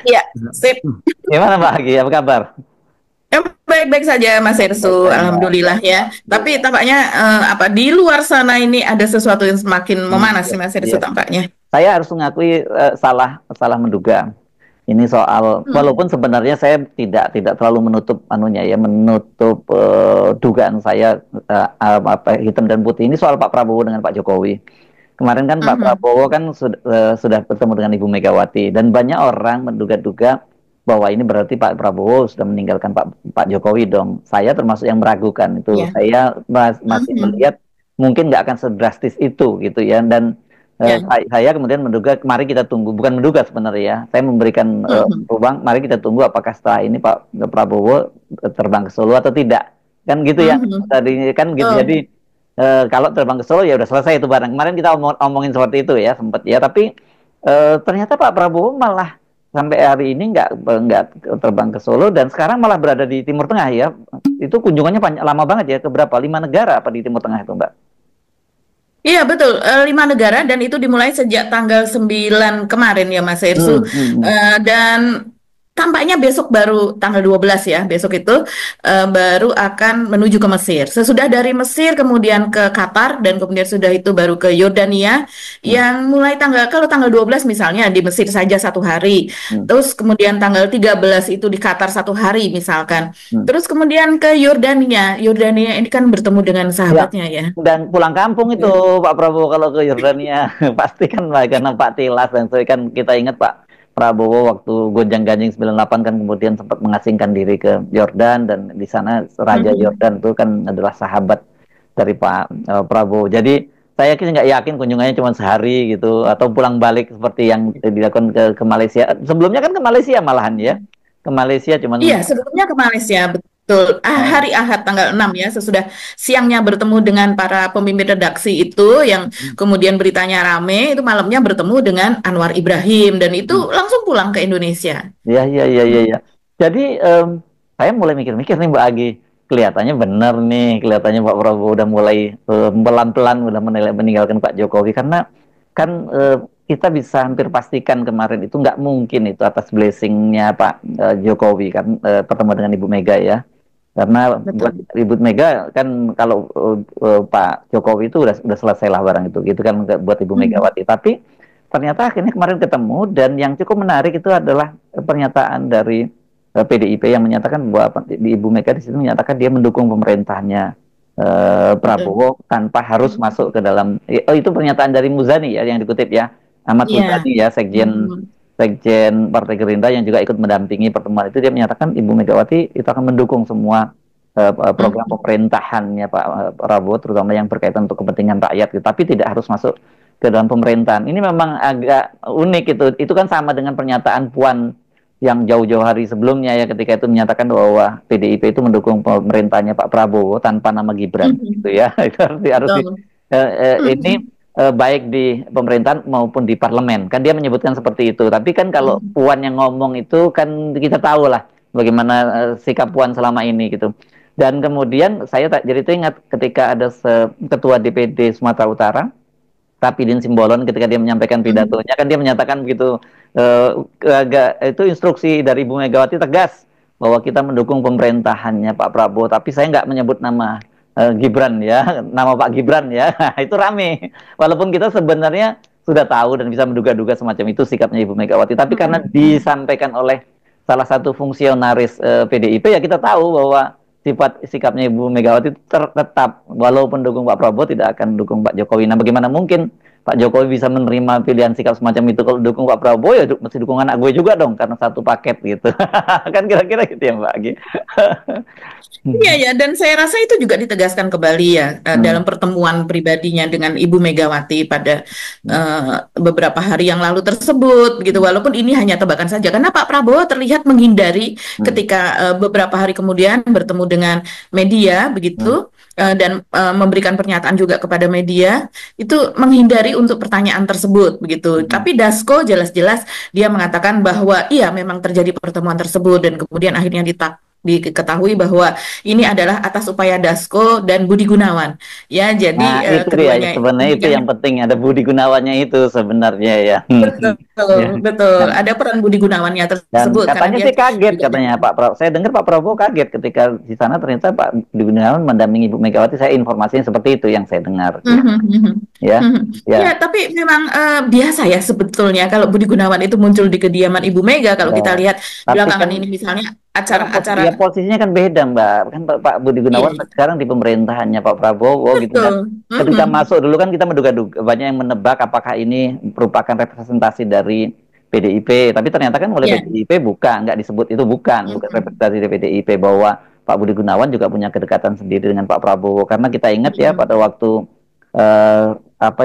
Iya, sip. Gimana Pak Agi? Apa kabar? Baik-baik saja Mas Ersu, Baik-baik, Mbak. alhamdulillah ya. Tapi Alhamdulillah. tampaknya di luar sana ini ada sesuatu yang semakin memanas Iya, nih Mas iya. Ersu tampaknya. Saya harus mengakui salah salah menduga. Ini soal Hmm. walaupun sebenarnya saya tidak terlalu menutup anunya ya, menutup dugaan saya apa hitam dan putih ini soal Pak Prabowo dengan Pak Jokowi. Kemarin kan Pak Mhm. Prabowo kan sudah bertemu dengan Ibu Megawati dan banyak orang menduga-duga bahwa ini berarti Pak Prabowo sudah meninggalkan Pak Jokowi dong. Saya termasuk yang meragukan itu. Ya. Saya masih Mhm. melihat mungkin nggak akan sedrastis itu gitu ya. Dan Ya. saya kemudian menduga, mari kita tunggu, bukan menduga sebenarnya ya. Saya memberikan Mhm. ruang, mari kita tunggu apakah setelah ini Pak Prabowo terbang ke Solo atau tidak. Kan gitu ya. Mhm. Tadi kan gitu. Oh. Jadi kalau terbang ke Solo ya udah selesai itu barang. Kemarin kita omongin seperti itu ya, sempat ya. Tapi ternyata Pak Prabowo malah sampai hari ini nggak terbang ke Solo dan sekarang malah berada di Timur Tengah ya. Itu kunjungannya lama banget ya, ke berapa? 5 negara apa di Timur Tengah itu, Mbak? Iya betul, 5 negara dan itu dimulai sejak tanggal 9 kemarin ya Mas Ersu. Hmm, hmm, hmm. Dan tampaknya besok baru tanggal 12 ya, besok itu baru akan menuju ke Mesir. Sesudah dari Mesir kemudian ke Qatar dan kemudian sudah itu baru ke Yordania Hmm, yang mulai kalau tanggal 12 misalnya di Mesir saja 1 hari. hmm, Terus kemudian tanggal 13 itu di Qatar 1 hari misalkan. hmm. Terus kemudian ke Yordania. Yordania ini kan bertemu dengan Ya, sahabatnya ya. dan pulang kampung itu Pak Prabowo kalau ke Yordania pasti kan karena Pak Tilas dan so kan kita ingat Pak Prabowo waktu gonjang-ganjing 98 kan kemudian sempat mengasingkan diri ke Yordan dan di sana Raja Mhm. Yordan itu kan adalah sahabat dari Pak Prabowo. Jadi saya nggak yakin kunjungannya cuma sehari gitu atau pulang balik seperti yang dilakukan ke Malaysia. Sebelumnya kan ke Malaysia malahan ya. Ke Malaysia Iya, cuman sebelumnya ke Malaysia, betul. oh, Hari Ahad tanggal 6 ya, sesudah siangnya bertemu dengan para pemimpin redaksi itu yang kemudian beritanya rame, itu malamnya bertemu dengan Anwar Ibrahim dan itu langsung pulang ke Indonesia. ya, ya, ya, ya, ya. Jadi saya mulai mikir-mikir nih Mbak Agi, kelihatannya benar nih, kelihatannya Pak Prabowo udah mulai pelan-pelan udah meninggalkan Pak Jokowi karena kan kita bisa hampir pastikan kemarin itu nggak mungkin itu atas blessingnya Pak Jokowi kan bertemu dengan Ibu Mega ya. Karena buat Betul. Ibu Mega kan kalau Pak Jokowi itu udah selesai lah barang itu gitu kan buat Ibu Mhm. Megawati. Tapi ternyata akhirnya kemarin ketemu dan yang cukup menarik itu adalah pernyataan dari PDIP yang menyatakan bahwa di Ibu Mega di situ menyatakan dia mendukung pemerintahnya Betul. Prabowo tanpa harus Mhm. masuk ke dalam itu pernyataan dari Muzani ya yang dikutip ya. Ahmad Iya. Muzani ya Sekjen Mhm. Sekjen Partai Gerindra yang juga ikut mendampingi pertemuan itu dia menyatakan Ibu Megawati itu akan mendukung semua program Mhm. pemerintahannya Pak Prabowo terutama yang berkaitan untuk kepentingan rakyat gitu. Tapi tidak harus masuk ke dalam pemerintahan. Ini memang agak unik itu. Itu kan sama dengan pernyataan Puan yang jauh-jauh hari sebelumnya ya ketika itu menyatakan bahwa PDIP itu mendukung pemerintahnya Pak Prabowo tanpa nama Gibran Mhm. gitu ya. Itu harus di Betul. ini Mhm. baik di pemerintahan maupun di parlemen. Kan dia menyebutkan seperti itu. Tapi kan kalau Mhm. Puan yang ngomong itu kan kita tahu lah bagaimana sikap Puan selama ini gitu. Dan kemudian saya tak jadi teringat ketika ada ketua DPD Sumatera Utara, Rapidin Simbolon ketika dia menyampaikan Mhm. pidatonya kan dia menyatakan begitu agak itu instruksi dari Ibu Megawati tegas bahwa kita mendukung pemerintahannya Pak Prabowo tapi saya nggak menyebut nama Gibran ya nama Pak Gibran ya itu rame walaupun kita sebenarnya sudah tahu dan bisa menduga-duga semacam itu sikapnya Ibu Megawati tapi karena Mhm. disampaikan oleh salah satu fungsionaris PDIP ya kita tahu bahwa sikapnya Ibu Megawati tetap walaupun dukung Pak Prabowo tidak akan dukung Pak Jokowi. Nah, bagaimana mungkin Pak Jokowi bisa menerima pilihan sikap semacam itu kalau dukung Pak Prabowo ya mesti dukung anak gue juga dong karena satu paket gitu. Kan kira-kira gitu ya Mbak Agi. Iya ya, dan saya rasa itu juga ditegaskan kembali ya dalam pertemuan pribadinya dengan Ibu Megawati pada beberapa hari yang lalu tersebut, begitu. Walaupun ini hanya tebakan saja, karena Pak Prabowo terlihat menghindari ketika beberapa hari kemudian bertemu dengan media, begitu, dan memberikan pernyataan juga kepada media, itu menghindari untuk pertanyaan tersebut, begitu. Tapi Dasko jelas-jelas dia mengatakan bahwa iya memang terjadi pertemuan tersebut dan kemudian akhirnya diketahui bahwa ini adalah atas upaya Dasko dan Budi Gunawan. Ya, Nah, jadi itu dia keduanya sebenarnya itu yang ini penting ada Budi Gunawannya itu sebenarnya ya. betul, Ya. betul. Nah, Ada peran Budi Gunawannya dan tersebut karena katanya dia sih kaget juga katanya Pak Prabowo. Saya dengar Pak Prabowo kaget ketika di sana ternyata Pak Budi Gunawan mendampingi Ibu Megawati. Saya informasinya seperti itu yang saya dengar. Gitu. Mhm, mhm, Ya, mhm. Ya, ya, tapi memang biasa ya sebetulnya kalau Budi Gunawan itu muncul di kediaman Ibu Mega. Kalau ya. kita lihat Tapi belakangan kan ini misalnya sekarang acara-acara, ya posisinya kan beda Mbak. Kan Pak Budi Gunawan iya, sekarang di pemerintahannya Pak Prabowo gitu kan. betul. Ketika Mhm. masuk dulu kan kita menduga-duga banyak yang menebak apakah ini merupakan representasi dari PDIP. Tapi ternyata kan oleh Ya. PDIP bukan, nggak disebut itu bukan Mhm. representasi dari PDIP bahwa Pak Budi Gunawan juga punya kedekatan sendiri dengan Pak Prabowo. Karena kita ingat ya Mhm. pada waktu eh,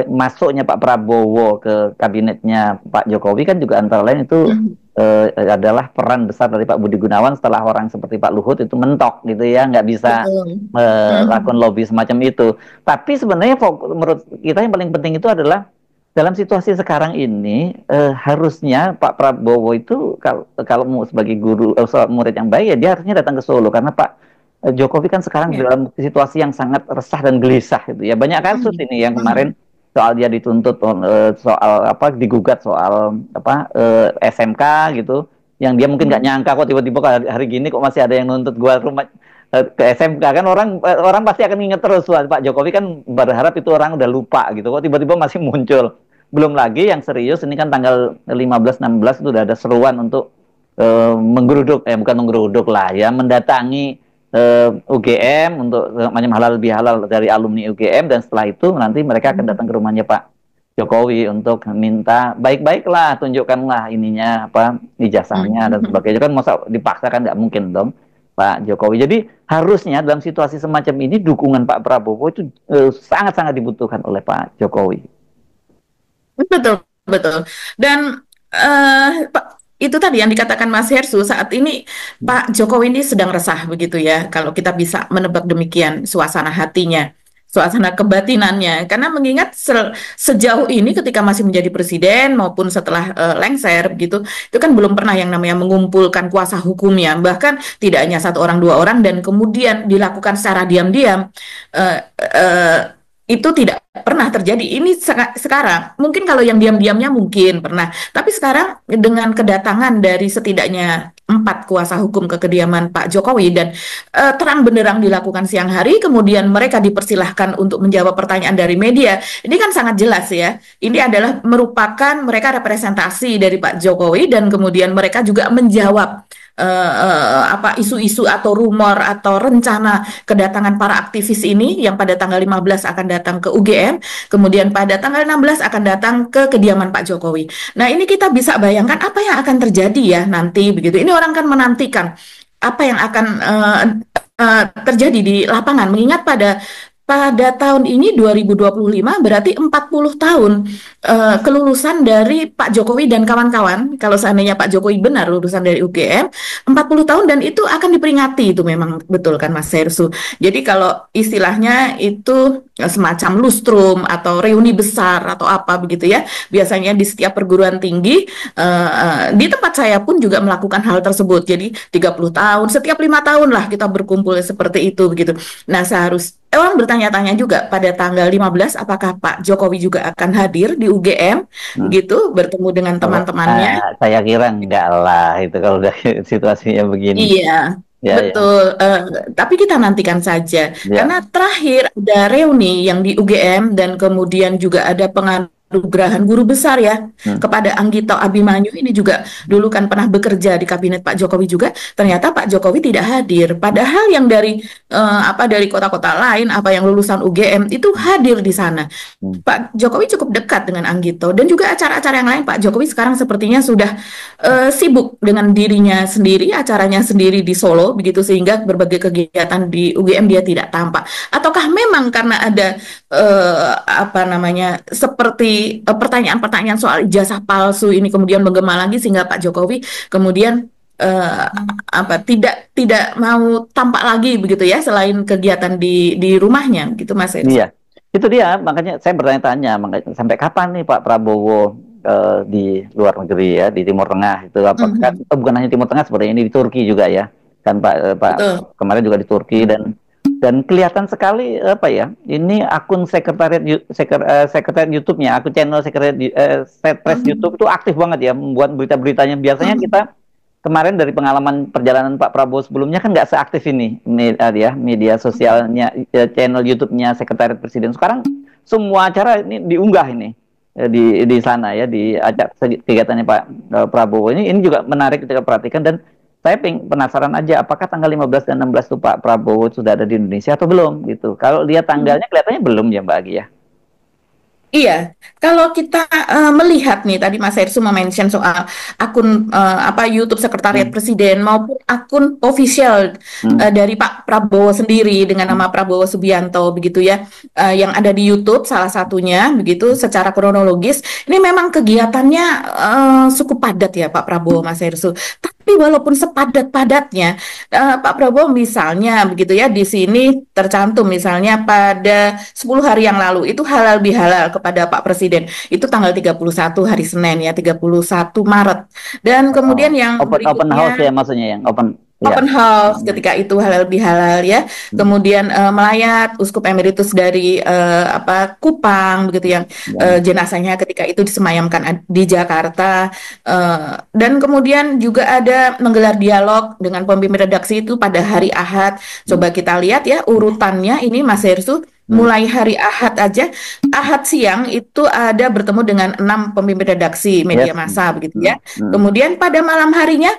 masuknya Pak Prabowo ke kabinetnya Pak Jokowi kan juga antara lain itu Mhm. adalah peran besar dari Pak Budi Gunawan setelah orang seperti Pak Luhut itu mentok gitu ya, nggak bisa Betul. melakukan Mhm. lobby semacam itu. Tapi sebenarnya menurut kita yang paling penting itu adalah dalam situasi sekarang ini harusnya Pak Prabowo itu kalau sebagai guru murid yang baik ya dia harusnya datang ke Solo karena Pak Jokowi kan sekarang Ya. dalam situasi yang sangat resah dan gelisah gitu ya. Banyak kasus Mhm. ini yang kemarin Mhm. soal dia dituntut soal apa digugat soal apa SMK gitu yang dia mungkin nggak Mhm. nyangka kok tiba-tiba hari gini kok masih ada yang nuntut gua rumah ke SMK kan orang pasti akan ingat terus Wah, Pak Jokowi kan berharap itu orang udah lupa gitu kok tiba-tiba masih muncul belum lagi yang serius ini kan tanggal 15 16 itu udah ada seruan untuk menggeruduk bukan menggeruduk lah ya mendatangi UGM untuk macam halal bihalal dari alumni UGM dan setelah itu nanti mereka akan datang ke rumahnya Pak Jokowi untuk minta baik-baiklah tunjukkanlah ininya apa ijazahnya dan Mhm. sebagainya kan masa dipaksakan nggak mungkin dong Pak Jokowi. Jadi harusnya dalam situasi semacam ini dukungan Pak Prabowo itu sangat-sangat dibutuhkan oleh Pak Jokowi. Betul, betul. Dan Pak, itu tadi yang dikatakan Mas Hersu, saat ini Pak Jokowi ini sedang resah begitu ya, kalau kita bisa menebak demikian suasana hatinya, suasana kebatinannya. Karena mengingat sejauh ini ketika masih menjadi presiden maupun setelah lengser begitu, itu kan belum pernah yang namanya mengumpulkan kuasa hukumnya, bahkan tidak hanya satu orang dua orang dan kemudian dilakukan secara diam-diam. Eh, eh, itu tidak pernah terjadi. Ini sekarang, mungkin kalau yang diam-diamnya mungkin pernah, tapi sekarang dengan kedatangan dari setidaknya 4 kuasa hukum ke kediaman Pak Jokowi dan terang benderang dilakukan siang hari, kemudian mereka dipersilahkan untuk menjawab pertanyaan dari media. Ini kan sangat jelas ya. Ini adalah merupakan mereka representasi dari Pak Jokowi dan kemudian mereka juga menjawab apa isu-isu atau rumor atau rencana kedatangan para aktivis ini yang pada tanggal 15 akan datang ke UGM, kemudian pada tanggal 16 akan datang ke kediaman Pak Jokowi. Nah, ini kita bisa bayangkan apa yang akan terjadi ya nanti begitu. Ini orang kan menantikan apa yang akan terjadi di lapangan mengingat pada tahun ini 2025 berarti 40 tahun kelulusan dari Pak Jokowi dan kawan-kawan. Kalau seandainya Pak Jokowi benar lulusan dari UGM, 40 tahun dan itu akan diperingati itu memang betul kan Mas Hersu. Jadi kalau istilahnya itu semacam lustrum atau reuni besar atau apa begitu ya. Biasanya di setiap perguruan tinggi di tempat saya pun juga melakukan hal tersebut. Jadi 30 tahun, setiap 5 tahun lah kita berkumpul seperti itu begitu. Nah, orang bertanya-tanya juga pada tanggal 15 apakah Pak Jokowi juga akan hadir di UGM Hmm. gitu bertemu dengan teman-temannya. Saya kira enggak lah itu kalau udah situasinya begini. Iya, Ya, ya, betul. Tapi kita nantikan saja ya. karena terakhir ada reuni yang di UGM dan kemudian juga ada penganugerahan guru besar ya Hmm. kepada Anggito Abimanyu ini juga dulu kan pernah bekerja di kabinet Pak Jokowi juga. Ternyata Pak Jokowi tidak hadir. Padahal yang dari kota-kota lain apa yang lulusan UGM itu hadir di sana. Hmm. Pak Jokowi cukup dekat dengan Anggito dan juga acara-acara yang lain Pak Jokowi sekarang sepertinya sudah sibuk dengan dirinya sendiri, acaranya sendiri di Solo begitu sehingga berbagai kegiatan di UGM dia tidak tampak. Ataukah memang karena ada apa namanya seperti pertanyaan-pertanyaan soal ijazah palsu ini kemudian menggema lagi sehingga Pak Jokowi kemudian eh, apa tidak mau tampak lagi begitu ya selain kegiatan di rumahnya gitu Mas Heru. Iya, itu dia. Makanya saya bertanya-tanya, sampai kapan nih Pak Prabowo di luar negeri ya, di Timur Tengah itu apakah Mhm. bukan hanya Timur Tengah seperti ini di Turki juga ya. kan betul. Pak kemarin juga di Turki, dan kelihatan sekali apa ya, ini akun sekretariat YouTube-nya, akun channel Setpress Hmm, YouTube itu aktif banget ya membuat berita-beritanya. Biasanya hmm, kita kemarin dari pengalaman perjalanan Pak Prabowo sebelumnya kan nggak seaktif ini media sosialnya, channel YouTube-nya Sekretariat Presiden. Sekarang semua acara ini diunggah ini di sana ya, di acara kegiatannya Pak Prabowo ini juga menarik kita perhatikan. Dan saya penasaran aja apakah tanggal 15 dan 16 itu Pak Prabowo sudah ada di Indonesia atau belum gitu. Kalau lihat hmm. tanggalnya kelihatannya belum ya Mbak Agi ya. Iya, kalau kita melihat nih tadi Mas Hersu mention soal akun apa YouTube Sekretariat Hmm, Presiden maupun akun official hmm, dari Pak Prabowo sendiri dengan hmm, nama Prabowo Subianto begitu ya, yang ada di YouTube salah satunya begitu secara kronologis ini memang kegiatannya cukup padat ya Pak Prabowo Mas Hersu. Tapi walaupun sepadat-padatnya Pak Prabowo misalnya begitu ya di sini tercantum misalnya pada 10 hari yang lalu itu halal bihalal kepada Pak Presiden. Itu tanggal 31 hari Senin ya, 31 Maret. Dan kemudian yang open house berikutnya ya maksudnya, yang open ya. open house Hmm, ketika itu halal bihalal ya. hmm, Kemudian melayat Uskup Emeritus dari apa Kupang begitu yang dan jenazahnya ketika itu disemayamkan di Jakarta. Dan kemudian juga ada menggelar dialog dengan pemimpin redaksi itu pada hari Ahad. hmm, Coba kita lihat ya urutannya ini Mas Hersu. hmm, Mulai hari Ahad aja, Ahad siang itu ada bertemu dengan 6 pemimpin redaksi yes, media massa begitu hmm, ya. hmm, Kemudian pada malam harinya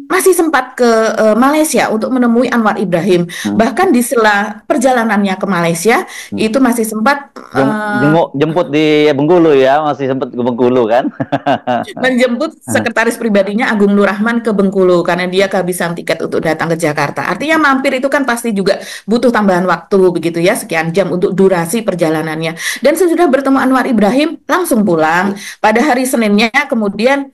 masih sempat ke Malaysia untuk menemui Anwar Ibrahim. hmm, Bahkan di sela perjalanannya ke Malaysia hmm. itu masih sempat Jemput di Bengkulu ya, masih sempat ke Bengkulu kan. menjemput sekretaris pribadinya Agung Nur Rahman ke Bengkulu karena dia kehabisan tiket untuk datang ke Jakarta. Artinya mampir itu kan pasti juga butuh tambahan waktu begitu ya, sekian jam untuk durasi perjalanannya. Dan sesudah bertemu Anwar Ibrahim langsung pulang. Pada hari Seninnya kemudian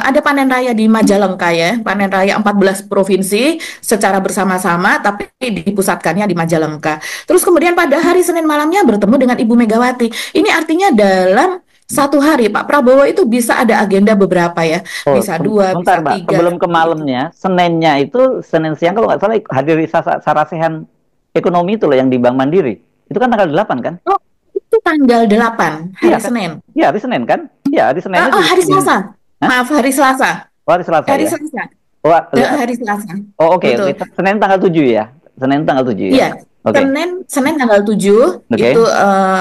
ada panen raya di Majalengka ya, panen raya 14 provinsi secara bersama-sama tapi dipusatkannya di Majalengka. Terus kemudian pada hari Senin malamnya bertemu dengan Ibu Megawati. Ini artinya dalam satu hari Pak Prabowo itu bisa ada agenda beberapa ya, Oh, bisa dua, sebentar bisa Mbak, tiga, sebelum ke seperti itu. malamnya, Seninnya itu, Senin siang kalau nggak salah hadiri sarasehan ekonomi itu loh yang di Bank Mandiri. Itu kan tanggal 8 kan? Oh, itu tanggal 8 Iya hari kan? Senin. Iya, hari Senin kan? Iya, hari Senin itu Oh, juga. hari Selasa. Hah? Maaf, hari Selasa. Oh, hari Selasa Hari ya? Selasa. Oh, Hari Selasa. oh oke. Betul. Senin tanggal 7 ya? Senin tanggal 7 ya? Iya, Oke. Senin tanggal 7 itu Oke.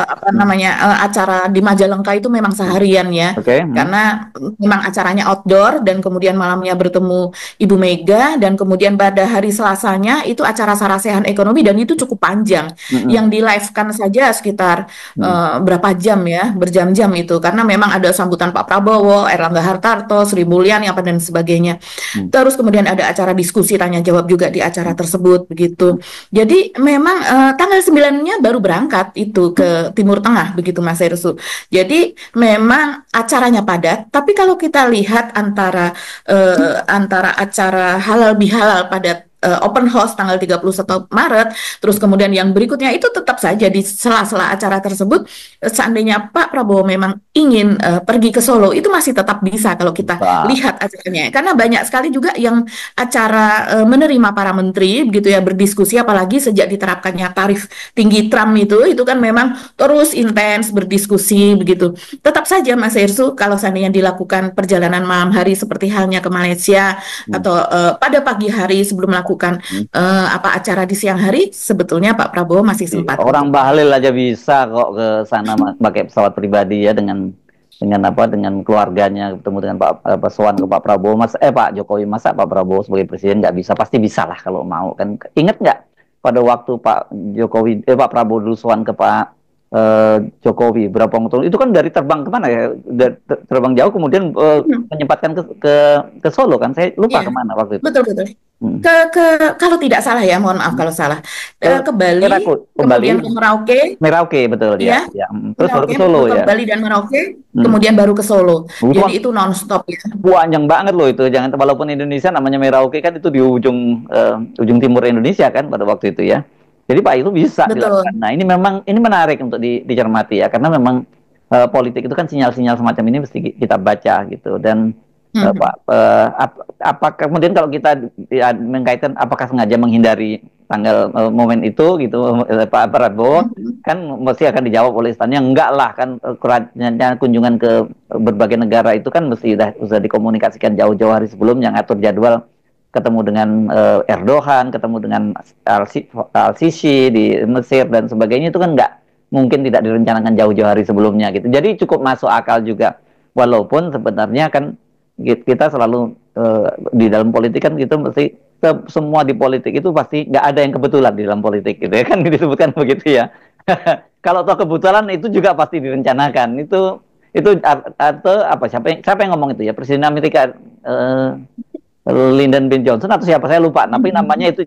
apa Hmm. namanya acara di Majalengka itu memang Hmm. seharian ya. Oke. Hmm. Karena memang acaranya outdoor dan kemudian malamnya bertemu Ibu Mega dan kemudian pada hari Selasanya itu acara sarasehan ekonomi dan itu cukup panjang. Hmm. Yang di live-kan saja sekitar Hmm. berapa jam ya, berjam-jam itu karena memang ada sambutan Pak Prabowo, Erlangga Hartarto, Sri Mulyani apa dan sebagainya. Hmm. Terus kemudian ada acara diskusi tanya jawab juga di acara tersebut begitu. Jadi memang tanggal 9-nya baru berangkat itu ke Timur Tengah begitu Mas Hersu. Jadi memang acaranya padat, tapi kalau kita lihat antara acara halal bihalal pada open house tanggal 31 Maret, terus kemudian yang berikutnya itu tetap saja di sela-sela acara tersebut, seandainya Pak Prabowo memang ingin pergi ke Solo, itu masih tetap bisa kalau kita Bisa. lihat acaranya. Karena banyak sekali juga yang acara menerima para menteri gitu ya berdiskusi, apalagi sejak diterapkannya tarif tinggi Trump itu kan memang terus intens berdiskusi begitu. Tetap saja Mas Hersu kalau seandainya dilakukan perjalanan malam hari seperti halnya ke Malaysia Hmm. atau pada pagi hari sebelum melakukan Hmm. apa acara di siang hari, sebetulnya Pak Prabowo masih sempat Orang untuk Bahlil aja bisa kok ke sana pakai pesawat pribadi ya, dengan apa, dengan keluarganya ketemu dengan Sowan ke Pak Prabowo, Pak Jokowi, masa Pak Prabowo sebagai presiden nggak bisa? Pasti bisa lah kalau mau kan. Ingat nggak pada waktu Pak Prabowo dulu sowan ke Pak Jokowi berapa waktu itu kan, dari terbang kemana ya, terbang jauh kemudian menyempatkan ke Solo kan, saya lupa ya kemana waktu itu. betul betul Hmm. ke kalau tidak salah ya, mohon maaf kalau salah, Ke ke Bali, Bali, kemudian ke Merauke. Merauke betul ya, Iya, ya. Terus baru Merauke, ke Solo ke ya. Bali dan Merauke, Hmm. kemudian baru ke Solo. Itu Jadi kan itu nonstop ya. panjang banget loh itu. Jangan, walaupun Indonesia namanya Merauke kan itu di ujung timur Indonesia kan pada waktu itu ya. Jadi Pak itu bisa dilakukan. Betul. Nah ini memang ini menarik untuk dicermati ya, karena memang politik itu kan sinyal-sinyal semacam ini mesti kita baca gitu. Dan Mhm. Apa kemudian kalau kita mengkaitkan apakah sengaja menghindari tanggal momen itu gitu Pak Prabowo Mhm. kan mesti akan dijawab oleh istannya enggak lah kan kerajaan kunjungan ke berbagai negara itu kan mesti sudah dikomunikasikan jauh-jauh hari sebelum yang ngatur jadwal ketemu dengan Erdogan, ketemu dengan Al-Sisi di Mesir dan sebagainya itu kan nggak mungkin tidak direncanakan jauh-jauh hari sebelumnya gitu. Jadi cukup masuk akal juga. Walaupun sebenarnya kan kita selalu di dalam politik kan kita mesti semua di politik itu pasti nggak ada yang kebetulan di dalam politik gitu ya kan disebutkan begitu ya. Kalau toh kebetulan itu juga pasti direncanakan. Itu atau apa siapa yang ngomong itu ya Presiden Amerika Lyndon B. Johnson atau siapa saya lupa tapi namanya Mhm. itu